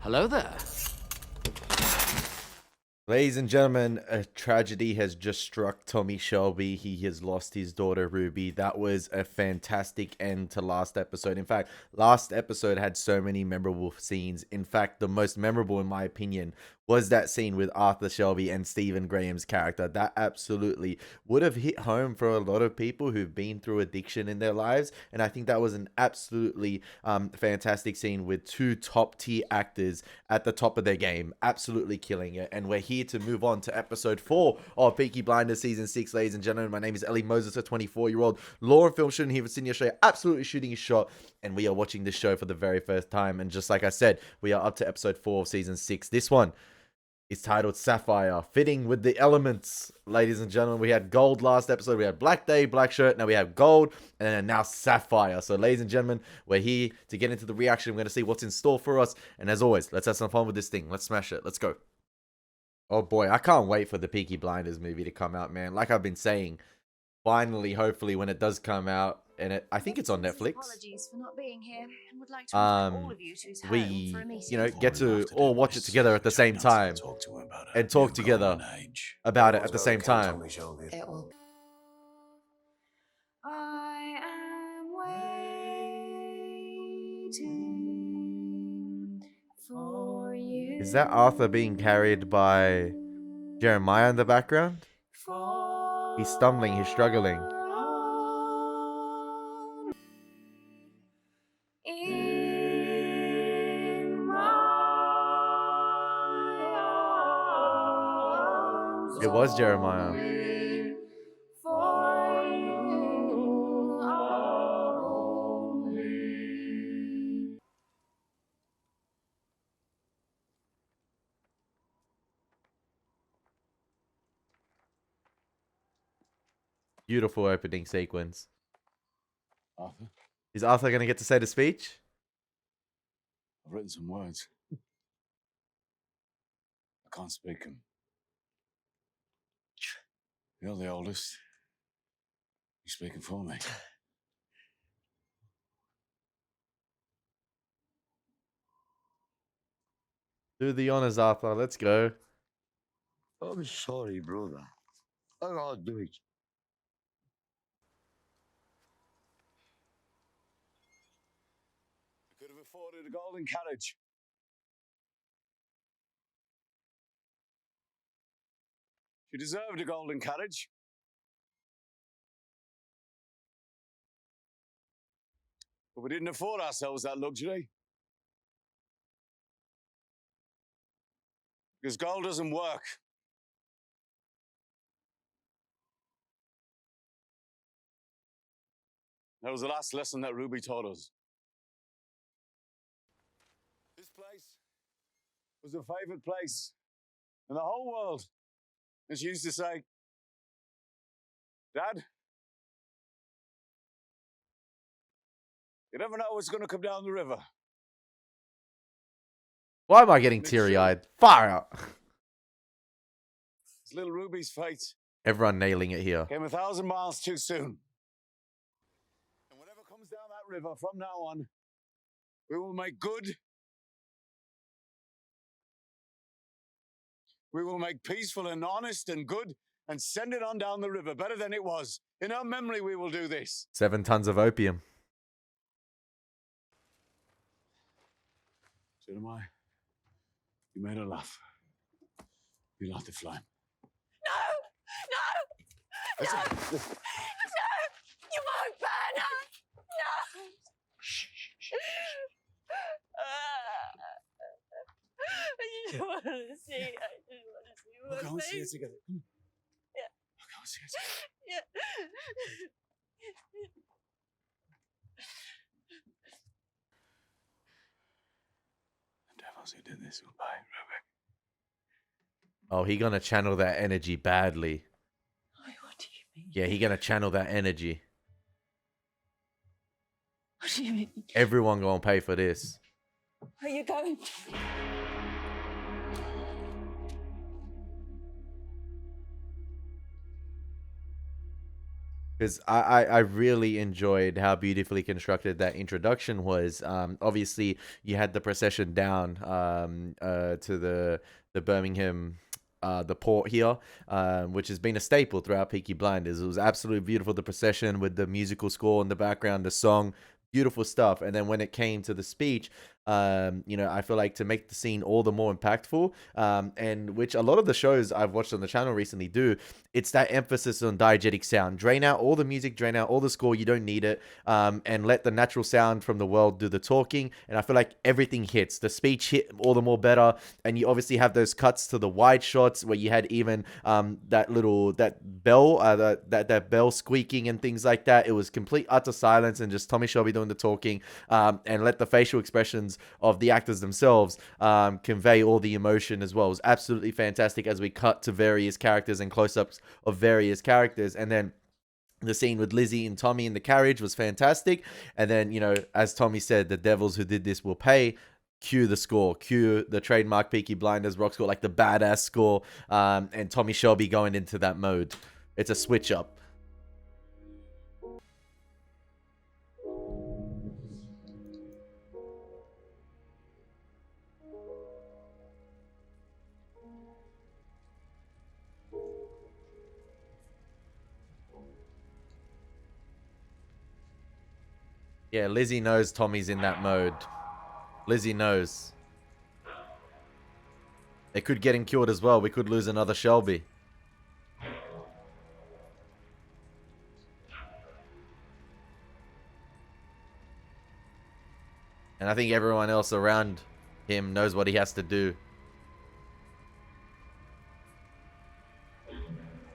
Hello there. Ladies and gentlemen, a tragedy has just struck Tommy Shelby. He has lost his daughter, Ruby. That was a fantastic end to last episode. In fact, last episode had so many memorable scenes. In fact, the most memorable, in my opinion, was that scene with Arthur Shelby and Stephen Graham's character. That absolutely would have hit home for a lot of people who've been through addiction in their lives. And I think that was an absolutely fantastic scene with two top tier actors at the top of their game, absolutely killing it. And we're here to move on to episode 4 of Peaky Blinders season 6, ladies and gentlemen. My name is Elie Moses, a 24-year-old law and film student here for Sydney, Australia, absolutely shooting a shot. And we are watching this show for the very first time. And just like I said, we are up to episode 4 of season 6. This one is titled Sapphire, fitting with the elements. Ladies and gentlemen, we had gold last episode. We had black day, black shirt. Now we have gold, and then now sapphire. So ladies and gentlemen, we're here to get into the reaction. We're going to see what's in store for us. And as always, let's have some fun with this thing. Let's smash it. Let's go. Oh boy, I can't wait for the Peaky Blinders movie to come out, man. Like I've been saying, finally, hopefully, when it does come out, and I think it's on Netflix. Apologies for not being here and would like to invite all of you to his home we for a meeting. get to all watch it together at the same time and talk together about it at the same time. It will. I am waiting for you. Is that Arthur being carried by Jeremiah in the background? He's stumbling, he's struggling. In my arms, It was Jeremiah. for you only. Beautiful opening sequence. Arthur, Is Arthur going to get to say the speech? I've written some words. I can't speak them. You're the oldest. You're speaking for me. Do the honors, Arthur. Let's go. I'm sorry, brother. I can't do it. I could have afforded a golden carriage. She deserved a golden carriage. But we didn't afford ourselves that luxury. Because gold doesn't work. That was the last lesson that Ruby taught us. This place was her favorite place in the whole world. And she used to say, Dad, you never know what's going to come down the river. Why am I getting teary-eyed? Fire out. It's little Ruby's fate Everyone nailing it here. came 1,000 miles too soon. And whatever comes down that river from now on, we will make good. We will make peaceful and honest and good and send it on down the river better than it was. In her memory, we will do this. 7 tons of opium. Jeremiah, you made her laugh. You laughed at Flame. No! No! No! No! You won't burn her! No! I just want to see. I just want to see. We'll go and see her together. Come on. Yeah. We'll go and see her together. Yeah. The devils who did this will pay, Ruby. Oh, he gonna channel that energy badly. What do you mean? Yeah, he gonna channel that energy. What do you mean? Everyone gonna pay for this. Are you going? because I really enjoyed how beautifully constructed that introduction was. Obviously, you had the procession down to the Birmingham. The port here, which has been a staple throughout Peaky Blinders. It was absolutely beautiful. The procession with the musical score in the background, the song, beautiful stuff. And then when it came to the speech, I feel like to make the scene all the more impactful, and which a lot of the shows I've watched on the channel recently do, it's that emphasis on diegetic sound. Drain out all the music, drain out all the score. You don't need it, and let the natural sound from the world do the talking. And I feel like everything hits. The speech hit all the more better, and you obviously have those cuts to the wide shots where you had even that bell, that bell squeaking and things like that. It was complete utter silence and just Tommy Shelby doing the talking, and let the facial expressions of the actors themselves convey all the emotion as well. It was absolutely fantastic as we cut to various characters and close-ups of various characters. And then the scene with Lizzie and Tommy in the carriage was fantastic. And then, as Tommy said, the devils who did this will pay. Cue the score, cue the trademark Peaky Blinders rock score, like the badass score, and Tommy Shelby going into that mode. It's a switch up. Yeah, Lizzie knows Tommy's in that mode. Lizzie knows. They could get him killed as well. We could lose another Shelby. And I think everyone else around him knows what he has to do.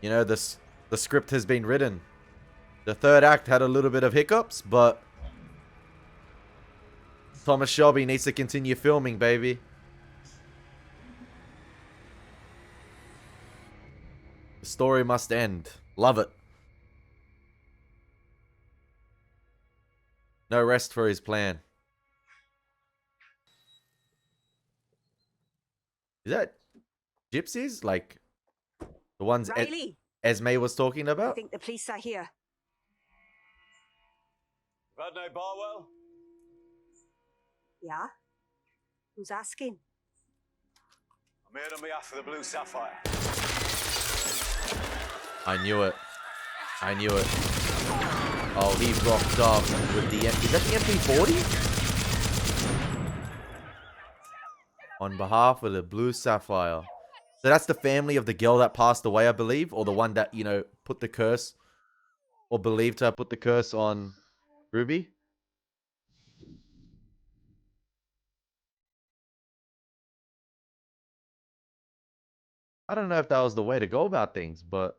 The script has been written. The third act had a little bit of hiccups, but Thomas Shelby needs to continue filming, baby. The story must end. Love it. No rest for his plan. Is that gypsies? Like the ones Riley, Esme was talking I about? think the police are here. You've had no Barwell? Yeah? Who's asking? I'm here on behalf of the Blue Sapphire. I knew it. I knew it. Oh, he rocked up with the... Is that the MP40? On behalf of the Blue Sapphire. So that's the family of the girl that passed away, I believe? Or the one that, put the curse... Or believed to have put the curse on Ruby? I don't know if that was the way to go about things, but...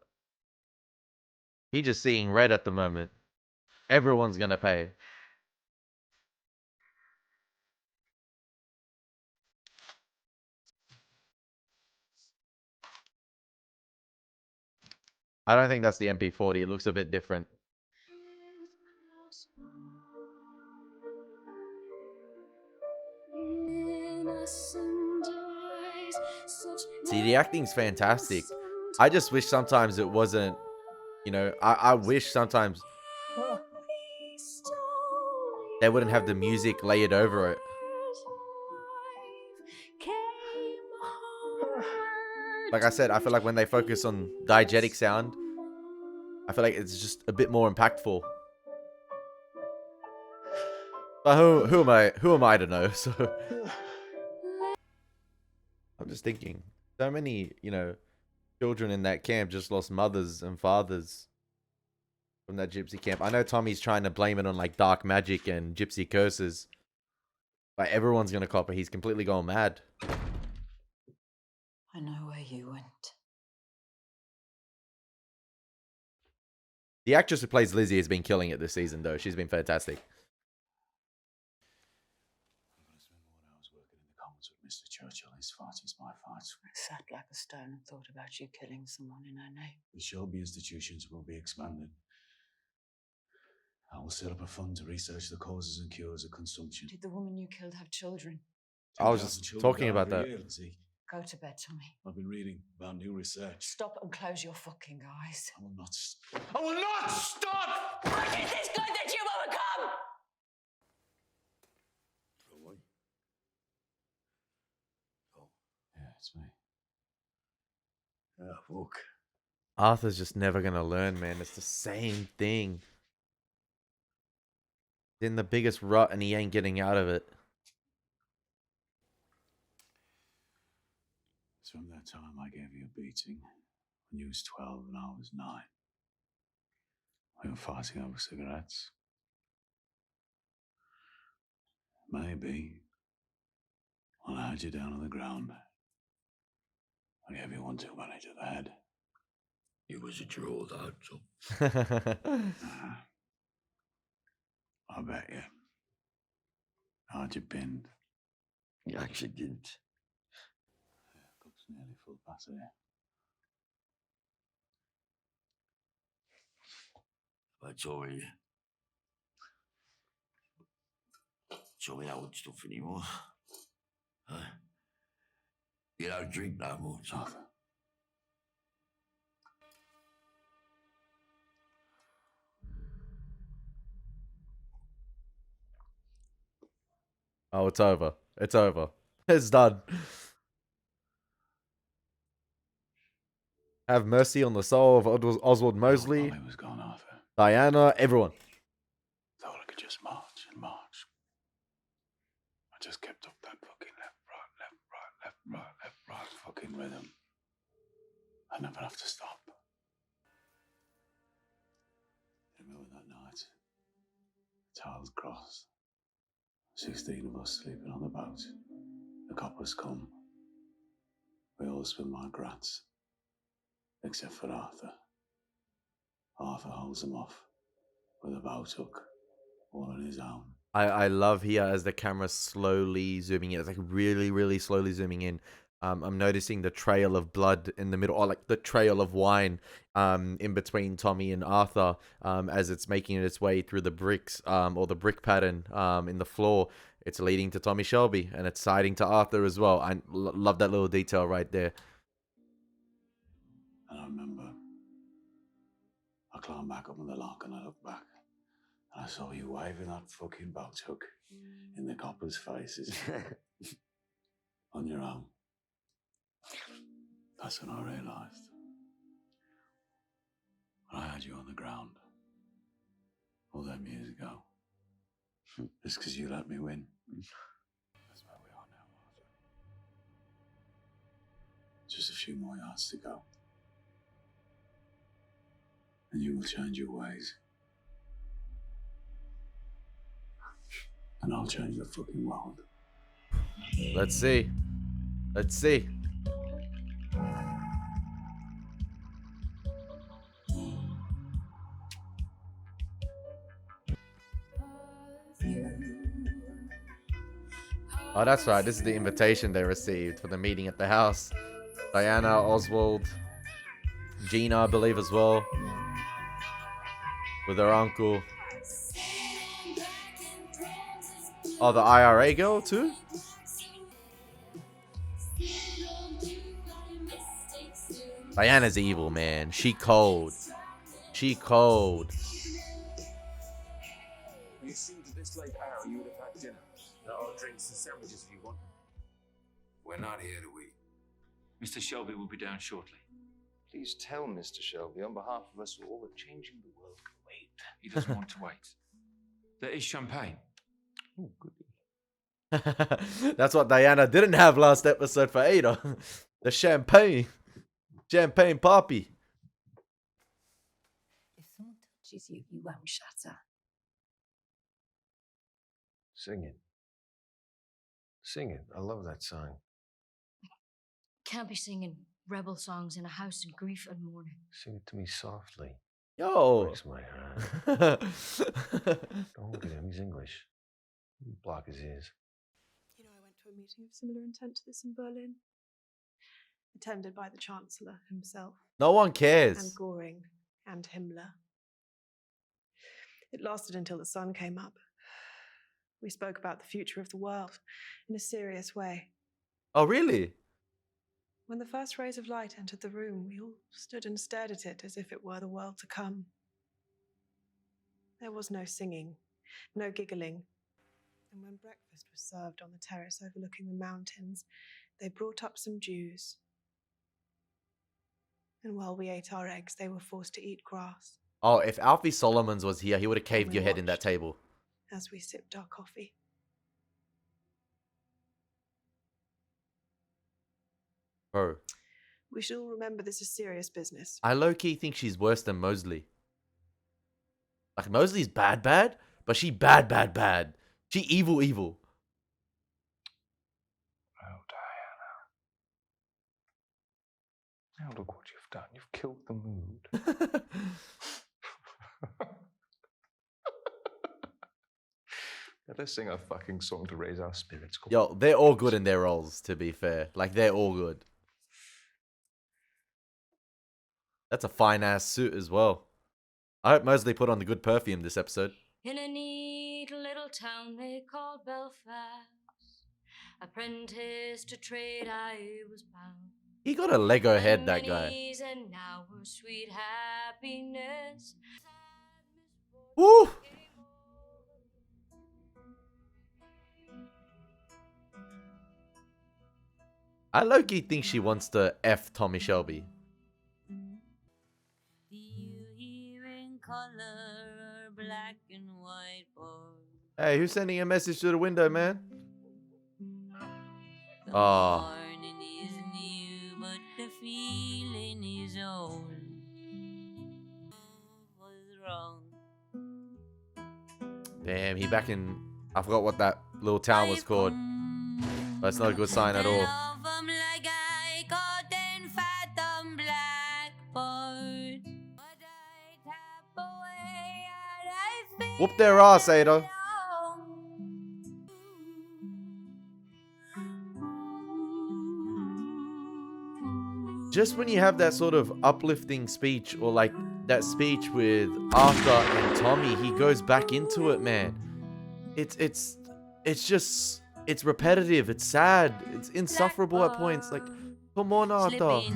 He just seeing red at the moment. Everyone's gonna pay. I don't think that's the MP40. It looks a bit different. See, the acting's fantastic. I just wish sometimes it wasn't, I wish sometimes they wouldn't have the music layered over it. Like I said, I feel like when they focus on diegetic sound, I feel like it's just a bit more impactful. But who am I to know? So I'm just thinking, so many, children in that camp just lost mothers and fathers from that gypsy camp. I know Tommy's trying to blame it on like dark magic and gypsy curses, but everyone's gonna cop it. He's completely gone mad. I know where you went. The actress who plays Lizzie has been killing it this season, though. She's been fantastic. I'm going to spend more hours working in the Commons with Mr. Churchill. His fight is my fight. I sat like a stone and thought about you killing someone in her name. The Shelby institutions will be expanded. I will set up a fund to research the causes and cures of consumption. Did the woman you killed have children? I was just 2,000 children talking die about every that. year, Lizzie. Go to bed, Tommy. I've been reading about new research. Stop and close your fucking eyes. I will not. I will not stop. What is this good that you overcome? Roy. Oh, yeah, it's me. Yeah, fuck. Arthur's just never gonna learn, man. It's the same thing. He's in the biggest rut and he ain't getting out of it. It's from that time I gave you a beating when you was 12 and I was 9. We were fighting over cigarettes. Maybe when I had you down on the ground, I gave you one too many to the head. You was at your old out, so. I bet you. How'd you pinned? You actually didn't. Cup's nearly full past here. That's all you. Show me that old stuff anymore. Huh? You don't drink no more, Arthur. Oh, it's over. It's over. It's done. Have mercy on the soul of Oswald Mosley, While he was gone, Arthur, Diana, everyone. thought I could just march and march. I just kept up that fucking left, right fucking rhythm. I never have to stop. Remember that night? Charles Cross. 16 of us sleeping on the boat. The coppers come. We all swim like rats. Except for Arthur. Arthur holds them off with a boat hook, all on his own. I love here as the camera's slowly zooming in. It's like really, really slowly zooming in. I'm noticing the trail of blood in the middle, or like the trail of wine in between Tommy and Arthur as it's making its way through the bricks or the brick pattern in the floor. It's leading to Tommy Shelby and it's siding to Arthur as well. I love that little detail right there. And I remember I climbed back up on the lock and I looked back and I saw you waving that fucking boat hook in the coppers' faces on your own. That's when I realised when I had you on the ground all them years ago. Just because you let me win. That's where we are now, Arthur. Just a few more yards to go. And you will change your ways. And I'll change the fucking world. Let's see. Let's see. Oh, that's right. This is the invitation they received for the meeting at the house. Diana, Oswald, Gina, I believe, as well. With her uncle. Oh, the IRA girl, too? Diana's evil, man. She cold. She cold. You seem to this late hour, you would have had dinner. There are drinks and sandwiches if you want. We're not here to eat. Mr. Shelby will be down shortly. Please tell Mr. Shelby, on behalf of us all, that changing the world can wait. He doesn't want to wait. There is champagne. Oh, goody. That's what Diana didn't have last episode for Ada. The champagne. Champagne poppy. If someone touches you, you won't shatter. Sing it. Sing it. I love that song. Can't be singing rebel songs in a house in grief and mourning. Sing it to me softly. Yo. Breaks my heart. Don't look at him. He's English. Block his ears. You know, I went to a meeting of similar intent to this in Berlin, attended by the Chancellor himself. No one And cares. Göring and Himmler. It lasted until the sun came up. We spoke about the future of the world in a serious way. Oh, really? When the first rays of light entered the room, we all stood and stared at it as if it were the world to come. There was no singing, no giggling. And when breakfast was served on the terrace overlooking the mountains, they brought up some Jews. And while we ate our eggs, they were forced to eat grass. Oh, if Alfie Solomons was here, he would have caved we your head in that watched. table. As we sipped our coffee. Bro, We should all remember this is serious business. I low-key think she's worse than Mosley. Like, Mosley's bad, but she bad. She evil. Oh, Diana. Now look what you've done. You've killed the mood. Let's sing a fucking song to raise our spirits. Yo, they're all good in their roles, to be fair. Like, they're all good. That's a fine-ass suit as well. I hope Mosley put on the good perfume this episode. In a neat little town they called Belfast, apprentice to trade I was bound. He got a Lego head, that guy. And now her sweet happiness. Woo! I low-key think she wants to F Tommy Shelby. Hey, who's sending a message to the window, man? Oh. Damn, he back in... I forgot what that little town was called. But it's not a good sign at all. Whoop their ass, Ada. Just when you have that sort of uplifting speech, or like that speech with Arthur and Tommy, he goes back into it, man. It's just, it's repetitive, it's sad, it's insufferable at points. Like, come on, Arthur. Perhaps,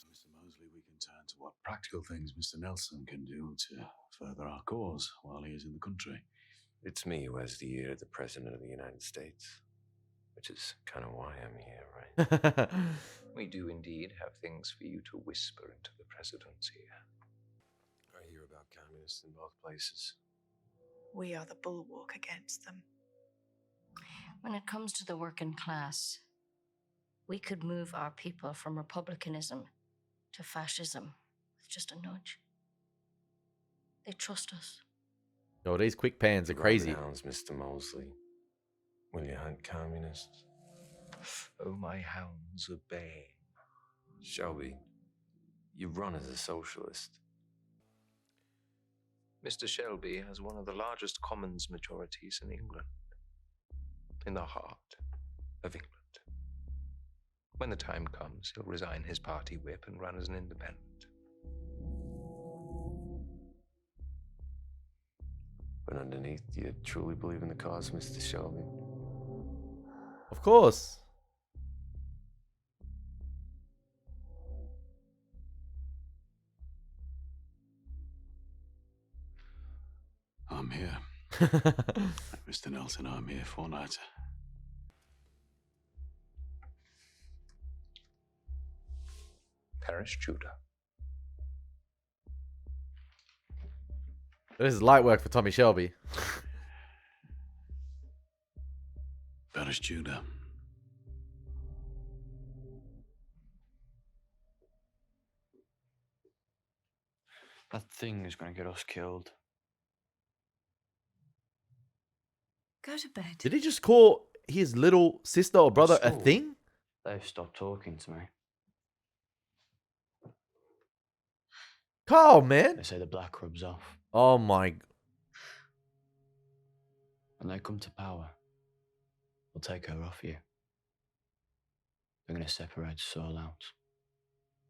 Mr. Mosley, we can turn to what practical things Mr. Nelson can do to further our cause while he is in the country. It's me who has the ear of the President of the United States, which is kind of why I'm here, right? We do indeed have things for you to whisper into the presidency. I hear about communists in both places. We are the bulwark against them. When it comes to the working class, we could move our people from republicanism to fascism with just a nudge. They trust us. Yo, these quick pans are crazy. Hounds, Mr. Mosley. Will you hunt communists? Oh, my hounds are baying. Shelby, you run as a socialist. Mr. Shelby has one of the largest Commons majorities in England. In the heart of England. When the time comes, he'll resign his party whip and run as an independent. But underneath, do you truly believe in the cause, Mr. Shelby? Of course. I'm here. Mr. Nelson, I'm here for that. Paris Judah. This is light work for Tommy Shelby. Paris Judah. That thing is going to get us killed. Go to bed. Did he just call his little sister or brother a thing? They've stopped talking to me. Carl, man. They say the black rub's off. Oh my. When they come to power, they'll take her off you. They're going to separate us all out.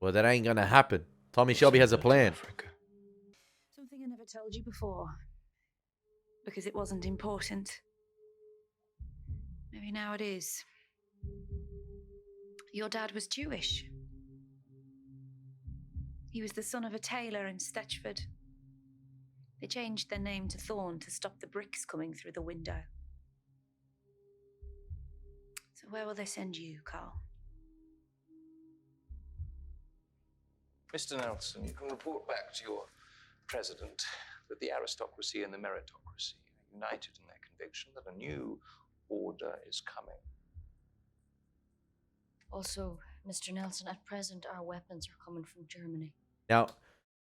Well, that ain't gonna happen. Tommy Shelby has a plan. Something I never told you before. Because it wasn't important. Maybe now it is. Your dad was Jewish. He was the son of a tailor in Stetchford. They changed their name to Thorn to stop the bricks coming through the window. So where will they send you, Carl? Mr. Nelson, you can report back to your president that the aristocracy and the meritocracy are united in their conviction that a new order is coming. Also, Mr. Nelson, at present, our weapons are coming from Germany. Now,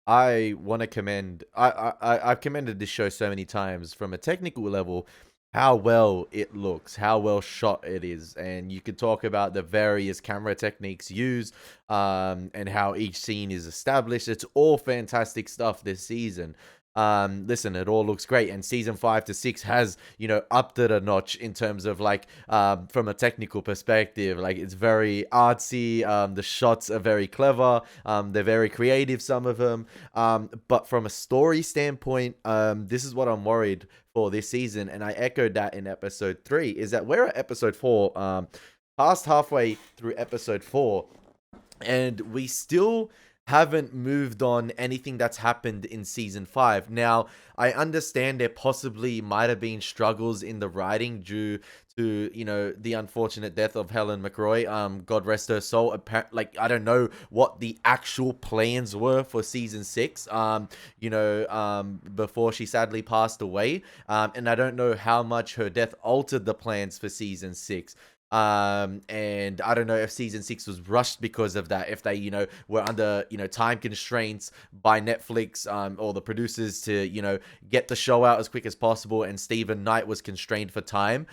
I want to commend. I've commended this show so many times from a technical level, how well it looks, how well shot it is, and you could talk about the various camera techniques used, and how each scene is established. It's all fantastic stuff this season. Listen, it all looks great, and season 5 to 6 has, you know, upped it a notch in terms of like, from a technical perspective. Like, it's very artsy. The shots are very clever. They're very creative, some of them. But from a story standpoint, this is what I'm worried for this season, and I echoed that in episode 3. Is that we're at episode 4, past halfway through episode 4, and we still haven't moved on anything that's happened in season 5. Now, I understand there possibly might have been struggles in the writing due to, you know, the unfortunate death of Helen McRoy. God rest her soul. Like, I don't know what the actual plans were for season 6, before she sadly passed away. And I don't know how much her death altered the plans for season 6. And I don't know if season 6 was rushed because of that, if they, you know, were under, you know, time constraints by Netflix, or the producers to, you know, get the show out as quick as possible, and Stephen Knight was constrained for time.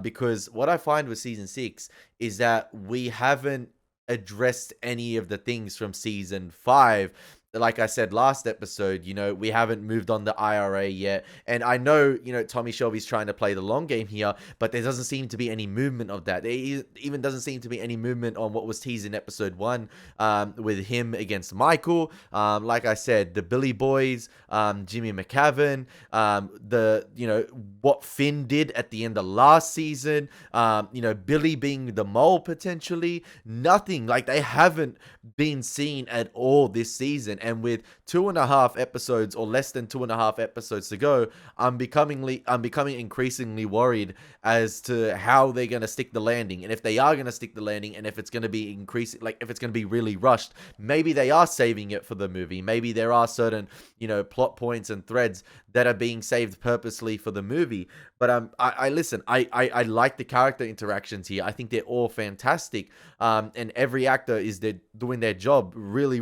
Because what I find with season 6 is that we haven't addressed any of the things from season 5. Like I said last episode, you know, we haven't moved on the IRA yet. And I know, you know, Tommy Shelby's trying to play the long game here, but there doesn't seem to be any movement of that. There even doesn't seem to be any movement on what was teased in episode 1, with him against Michael. Like I said, the Billy Boys, Jimmy McCavan, what Finn did at the end of last season, Billy being the mole potentially. Nothing. Like, they haven't been seen at all this season. And with 2.5 episodes, or less than 2.5 episodes to go, I'm becoming increasingly worried as to how they're going to stick the landing. And if they are going to stick the landing, and if it's going to be if it's going to be really rushed, maybe they are saving it for the movie. Maybe there are certain, you know, plot points and threads that are being saved purposely for the movie. But I listen, I like the character interactions here. I think they're all fantastic. And every actor is doing their job really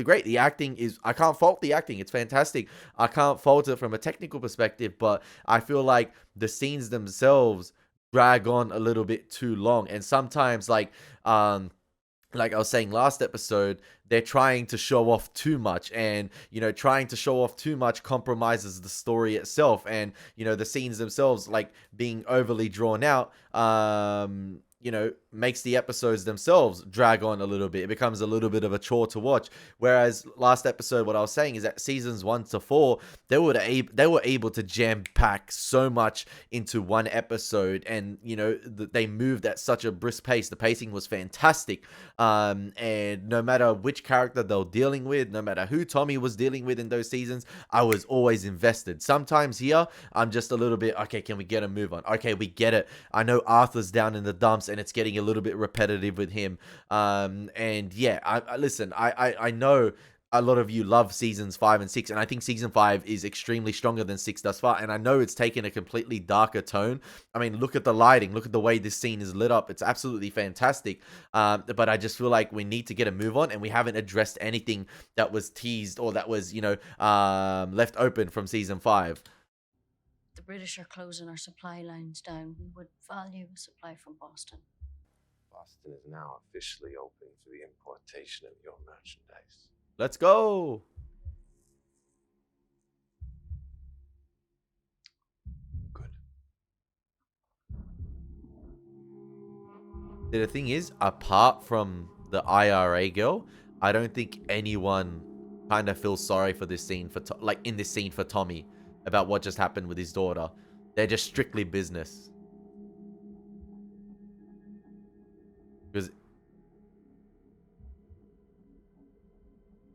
great. The acting is, I can't fault the acting. It's fantastic. I can't fault it from a technical perspective, but I feel like the scenes themselves drag on a little bit too long. And sometimes, like I was saying last episode, they're trying to show off too much, and, you know, trying to show off too much compromises the story itself. And, you know, the scenes themselves, like, being overly drawn out, makes the episodes themselves drag on a little bit. It becomes a little bit of a chore to watch. Whereas last episode, what I was saying is that seasons 1 to 4, they were able to jam pack so much into one episode, and, you know, they moved at such a brisk pace. The pacing was fantastic. And no matter which character they were dealing with, no matter who Tommy was dealing with in those seasons, I was always invested. Sometimes here, I'm just a little bit, okay, can we get a move on? Okay, we get it. I know Arthur's down in the dumps, and it's getting a little bit repetitive with him. And yeah, I know a lot of you love seasons 5 and 6, and I think season 5 is extremely stronger than 6 thus far. And I know it's taken a completely darker tone. I mean, look at the lighting, look at the way this scene is lit up. It's absolutely fantastic. But I just feel like we need to get a move on, and we haven't addressed anything that was teased or that was, left open from season 5. The British are closing our supply lines down. We would value a supply from Boston. Boston is now officially open for the importation of your merchandise. Let's go. Good. The thing is, apart from the IRA girl, I don't think anyone kind of feels sorry for this scene in this scene for Tommy about what just happened with his daughter. They're just strictly business.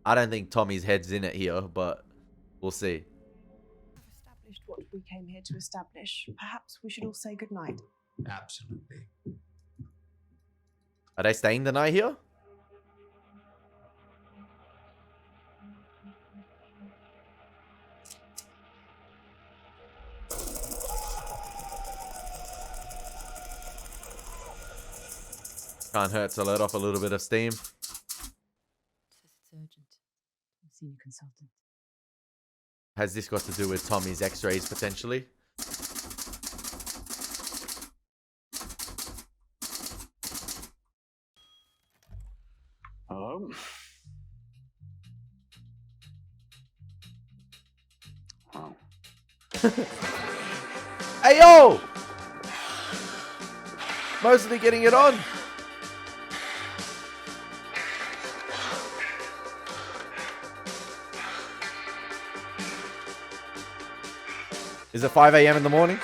I don't think Tommy's head's in it here, but we'll see. We've established what we came here to establish. Perhaps we should all say goodnight. Absolutely. Are they staying the night here? Can't hurt to let off a little bit of steam. Says it's urgent. Senior consultant. Has this got to do with Tommy's x-rays potentially? Hello? Oh. Hey yo! Mostly getting it on. Is it 5 a.m. in the morning?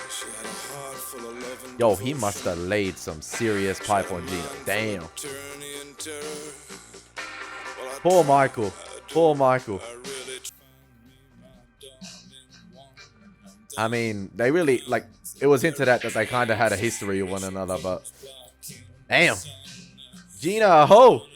Yo, he must have laid some serious pipe on Gina. Damn. Poor Michael. Poor Michael. I mean, they really, like, it was hinted at that they kind of had a history with one another, but... Damn. Gina, ho!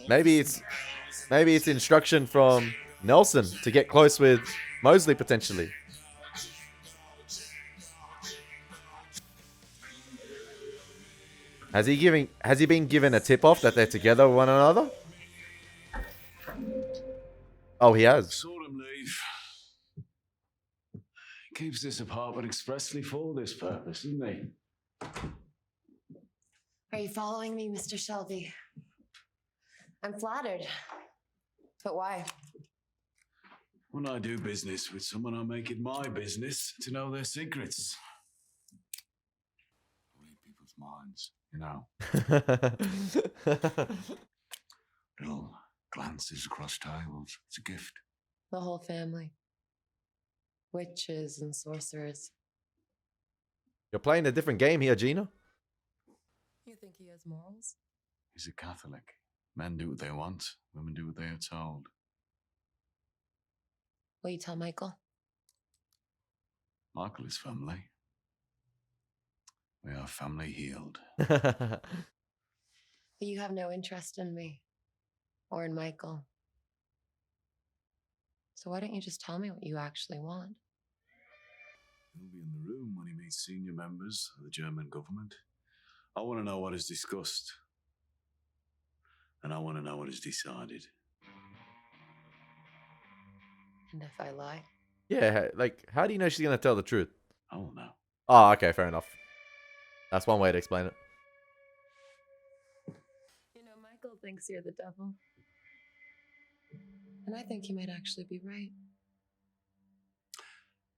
Maybe it's instruction from Nelson to get close with Mosley potentially. Has he been given a tip off that they're together with one another? Oh, he has. Saw him leave. He keeps this apartment expressly for this purpose, isn't he? Are you following me, Mr. Shelby? I'm flattered. But why? When I do business with someone, I make it my business to know their secrets. Read people's minds, you know. Little glances across tables. It's a gift. The whole family. Witches and sorcerers. You're playing a different game here, Gina. You think he has morals? He's a Catholic. Men do what they want. Women do what they are told. Will you tell Michael? Michael is family. We are family healed. But you have no interest in me. Or in Michael. So why don't you just tell me what you actually want? He'll be in the room when he meets senior members of the German government. I want to know what is discussed. And I want to know what is decided. And if I lie? Yeah, like, how do you know she's going to tell the truth? I will know. Oh, okay, fair enough. That's one way to explain it. You know, Michael thinks you're the devil. And I think he might actually be right.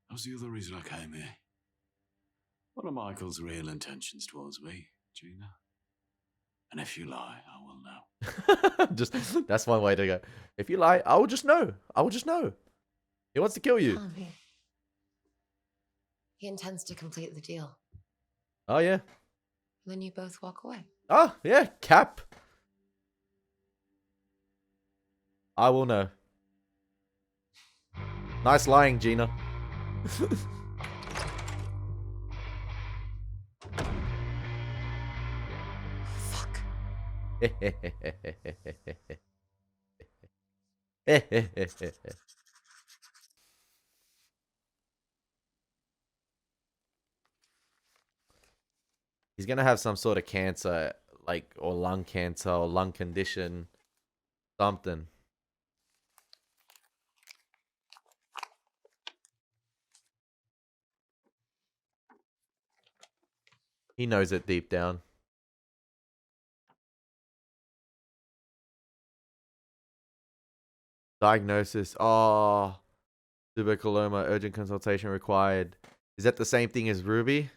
That was the other reason I came here. What are Michael's real intentions towards me, Gina? And if you lie, I will know. Just that's one way to go. If you lie, I will just know. I will just know. He wants to kill you. Tell me. He intends to complete the deal. Oh yeah. And then you both walk away. Oh yeah, Cap. I will know. Nice lying, Gina. Fuck. He's gonna have some sort of cancer, like, or lung cancer, or lung condition, something. He knows it deep down. Diagnosis. Oh, tuberculoma, urgent consultation required. Is that the same thing as Ruby?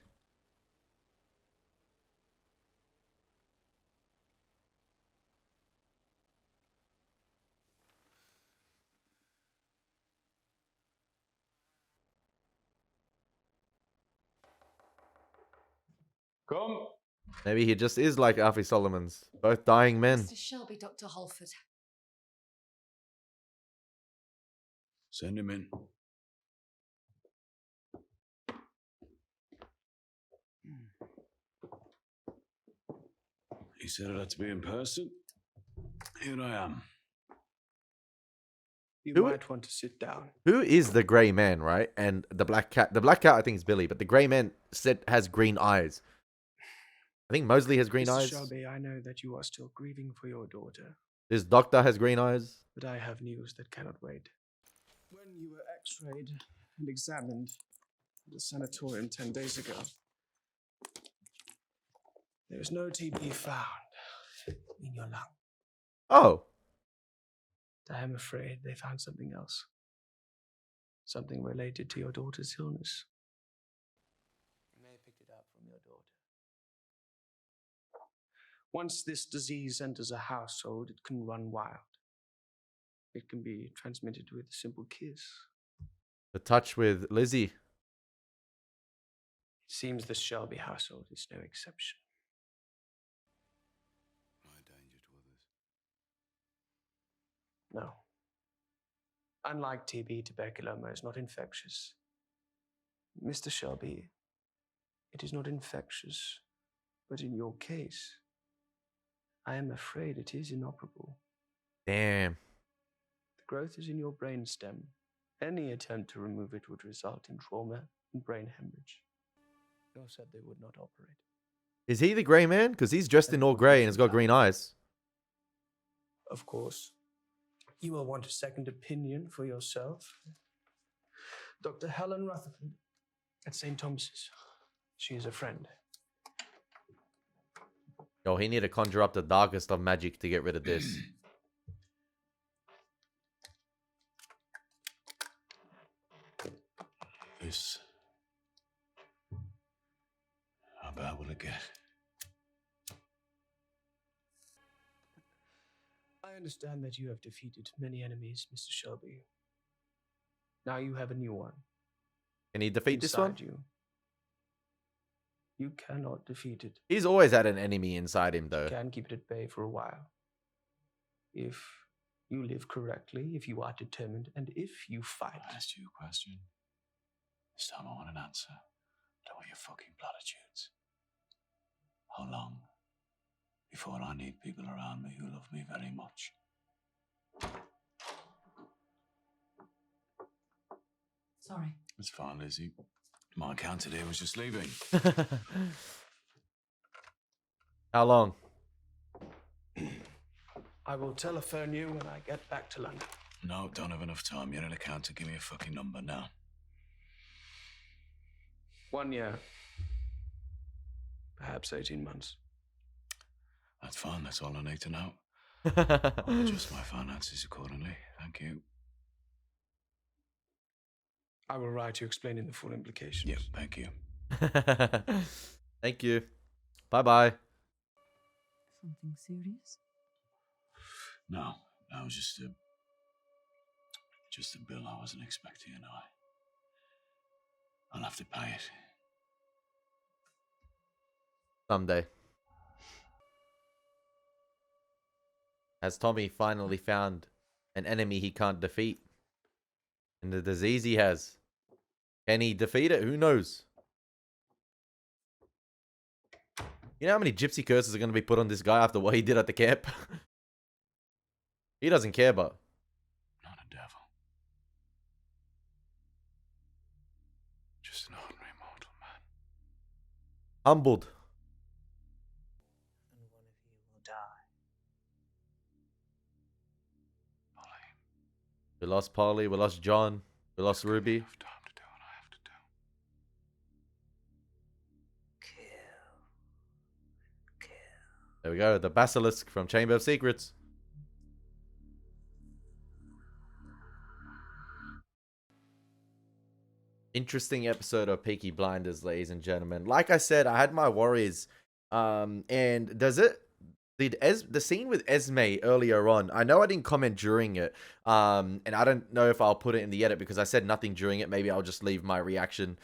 Come. Maybe he just is like Alfie Solomon's. Both dying men. Mr. Shelby, Dr. Holford. Send him in. He said it had to be in person. Here I am. You Who- might want to sit down. Who is the grey man, right? And the black cat. The black cat, I think, is Billy, but the grey man has green eyes. I think Mosley has green Mr. eyes. Shelby, I know that you are still grieving for your daughter, This doctor has green eyes. but I have news that cannot wait. When you were x-rayed and examined at a sanatorium 10 days ago, there was no TB found in your lung. Oh. I am afraid they found something else. Something related to your daughter's illness. You may have picked it up from your daughter. Once this disease enters a household, it can run wild. It can be transmitted with a simple kiss. The touch with Lizzie. It seems the Shelby household is no exception. My danger to others. No. Unlike TB, tuberculosis is not infectious. Mr. Shelby, it is not infectious, but in your case, I am afraid it is inoperable. Damn. The growth is in your brain stem. Any attempt to remove it would result in trauma and brain hemorrhage. They said they would not operate. Is he the grey man? Because he's dressed in all grey and has got green eyes. Of course, you will want a second opinion for yourself. Dr. Helen Rutherford at St. Thomas's. She is a friend. Yo, he need to conjure up the darkest of magic to get rid of this. This. How bad will it get? I understand that you have defeated many enemies, Mr. Shelby. Now you have a new one. Can he defeat this one? Inside you. You cannot defeat it. He's always had an enemy inside him, though. You can keep it at bay for a while. If you live correctly, if you are determined, and if you fight. I asked you a question. This time I want an answer. I don't want your fucking platitudes. How long before I need people around me who love me very much? Sorry. It's fine, Lizzie. My account today was just leaving. How long? I will telephone you when I get back to London. No, don't have enough time. You're an accountant. Give me a fucking number now. 1 year. Perhaps 18 months. That's fine. That's all I need to know. I'll adjust my finances accordingly. Thank you. I will write you explaining the full implications. Yep, thank you. Thank you. Bye-bye. Something serious? No, that was just a bill I wasn't expecting, and I'll have to pay it. Someday. Has Tommy finally found an enemy he can't defeat? And the disease he has. Can he defeat it? Who knows? You know how many gypsy curses are going to be put on this guy after what he did at the camp? He doesn't care, but... Not a devil. Just an ordinary mortal man. Humbled. And one of you will die. We lost Polly, we lost John, we lost Ruby. There we go, the Basilisk from Chamber of Secrets. Interesting episode of Peaky Blinders, ladies and gentlemen. Like I said, I had my worries. And the scene with Esme earlier on, I know I didn't comment during it, and I don't know if I'll put it in the edit because I said nothing during it. Maybe I'll just leave my reaction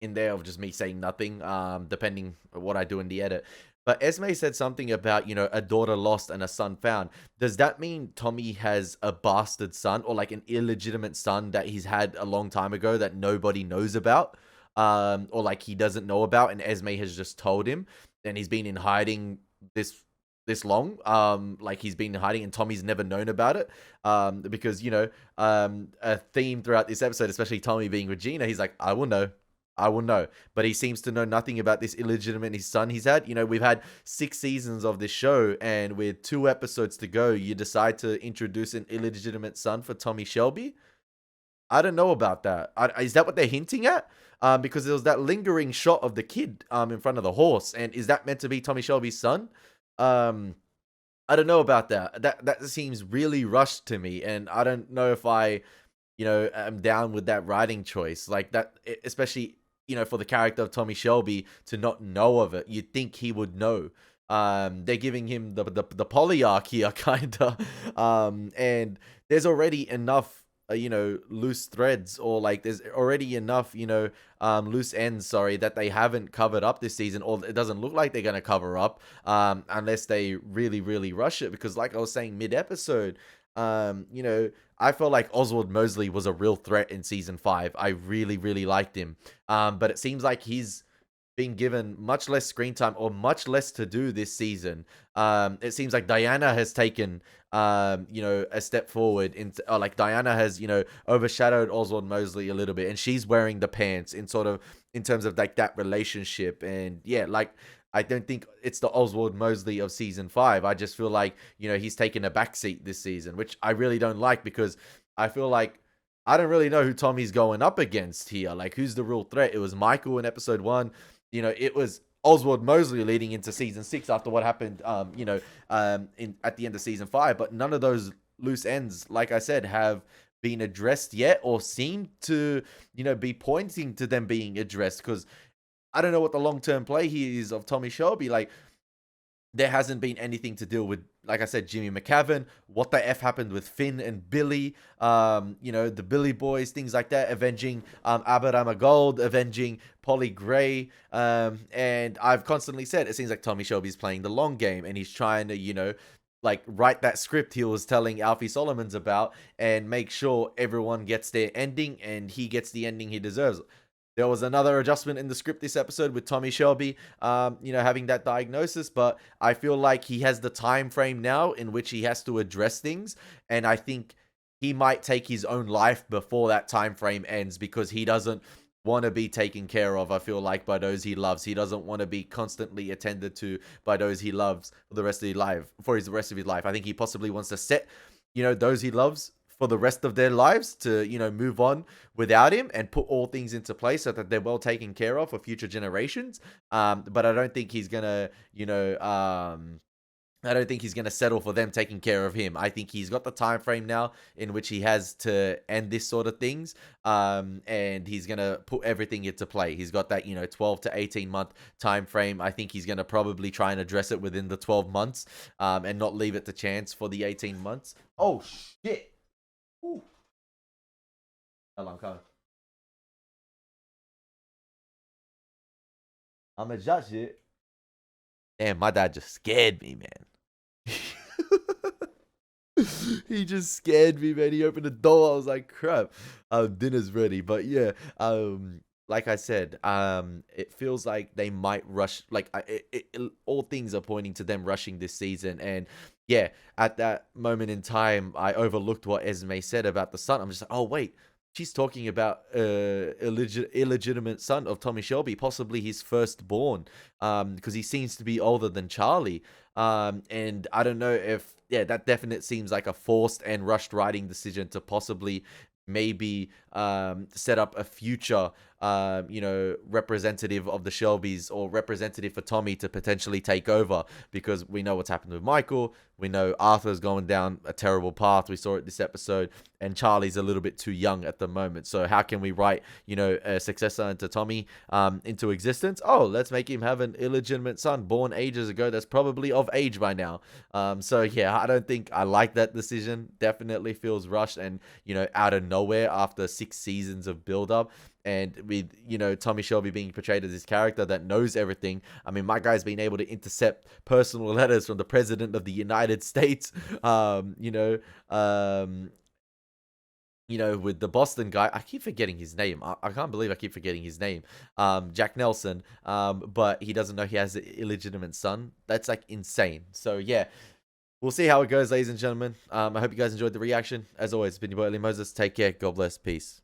in there of just me saying nothing, depending on what I do in the edit. But Esme said something about, you know, a daughter lost and a son found. Does that mean Tommy has a bastard son, or like an illegitimate son that he's had a long time ago that nobody knows about? Or like he doesn't know about, and Esme has just told him, and he's been in hiding this long, like he's been hiding and Tommy's never known about it, because, you know, a theme throughout this episode, especially Tommy being Regina, he's like, I will know, but he seems to know nothing about this illegitimate son he's had. You know, we've had 6 seasons of this show, and with 2 episodes to go, you decide to introduce an illegitimate son for Tommy Shelby. I don't know about that. Is that what they're hinting at? Because there was that lingering shot of the kid in front of the horse, and is that meant to be Tommy Shelby's son? I don't know about that. That seems really rushed to me, and I don't know if I, you know, am down with that writing choice. Like that, especially, you know, for the character of Tommy Shelby to not know of it. You'd think he would know. They're giving him the polyarch here, kinda. And there's already enough, you know, loose threads, or like there's already enough, you know, loose ends, sorry, that they haven't covered up this season, or it doesn't look like they're going to cover up, unless they really rush it. Because like I was saying mid-episode, you know, I felt like Oswald Mosley was a real threat in season 5. I really liked him. But it seems like he's been given much less screen time, or much less to do this season. It seems like Diana has taken, you know, a step forward into, or like Diana has, you know, overshadowed Oswald Mosley a little bit, and she's wearing the pants in sort of, in terms of like that relationship. And yeah, like, I don't think it's the Oswald Mosley of season 5. I just feel like, you know, he's taken a backseat this season, which I really don't like, because I feel like I don't really know who Tommy's going up against here. Like, who's the real threat? It was Michael in episode 1. You know, it was Oswald Mosley leading into season 6 after what happened, you know, at the end of season 5. But none of those loose ends, like I said, have been addressed yet, or seem to, you know, be pointing to them being addressed. Because I don't know what the long-term play here is of Tommy Shelby. Like, there hasn't been anything to deal with, like I said, Jimmy McCavan. What the F happened with Finn and Billy? You know, the Billy boys, things like that. Avenging Aberama Gold, avenging Polly Gray. And I've constantly said, it seems like Tommy Shelby's playing the long game, and he's trying to, you know, like, write that script he was telling Alfie Solomons about, and make sure everyone gets their ending, and he gets the ending he deserves. There was another adjustment in the script this episode with Tommy Shelby, you know, having that diagnosis, but I feel like he has the time frame now in which he has to address things, and I think he might take his own life before that time frame ends, because he doesn't want to be taken care of, I feel like, by those he loves. He doesn't want to be constantly attended to by those he loves for the rest of his life. I think he possibly wants to set, you know, those he loves for the rest of their lives to, you know, move on without him, and put all things into place so that they're well taken care of for future generations. But I don't think he's gonna, you know, I don't think he's going to settle for them taking care of him. I think he's got the time frame now in which he has to end this sort of things, and he's going to put everything into play. He's got that, you know, 12 to 18 month time frame. I think he's going to probably try and address it within the 12 months, and not leave it to chance for the 18 months. Oh, shit. Ooh. Hold on, coming. I'm going to judge it. Damn, my dad just scared me, man. He just scared me, man. He opened the door. I was like, crap. Dinner's ready. But yeah, like I said, it feels like they might rush. Like, all things are pointing to them rushing this season. And yeah, at that moment in time, I overlooked what Esme said about the son. I'm just like, oh, wait. She's talking about illegitimate son of Tommy Shelby, possibly his firstborn, because he seems to be older than Charlie. And I don't know if, yeah, that definitely seems like a forced and rushed writing decision to possibly maybe set up a future, you know, representative of the Shelbys, or representative for Tommy to potentially take over, because we know what's happened with Michael. We know Arthur's going down a terrible path. We saw it this episode, and Charlie's a little bit too young at the moment. So how can we write, you know, a successor into Tommy into existence? Oh, let's make him have an illegitimate son born ages ago that's probably of age by now. So yeah, I don't think I like that decision. Definitely feels rushed and, you know, out of nowhere after 6 seasons of build up. And with, you know, Tommy Shelby being portrayed as this character that knows everything. I mean, my guy's been able to intercept personal letters from the president of the United States. With the Boston guy, I keep forgetting his name. I can't believe I keep forgetting his name. Jack Nelson. But he doesn't know he has an illegitimate son. That's like insane. So yeah, we'll see how it goes, ladies and gentlemen. I hope you guys enjoyed the reaction. As always, it's been your boy Elie Moses. Take care. God bless. Peace.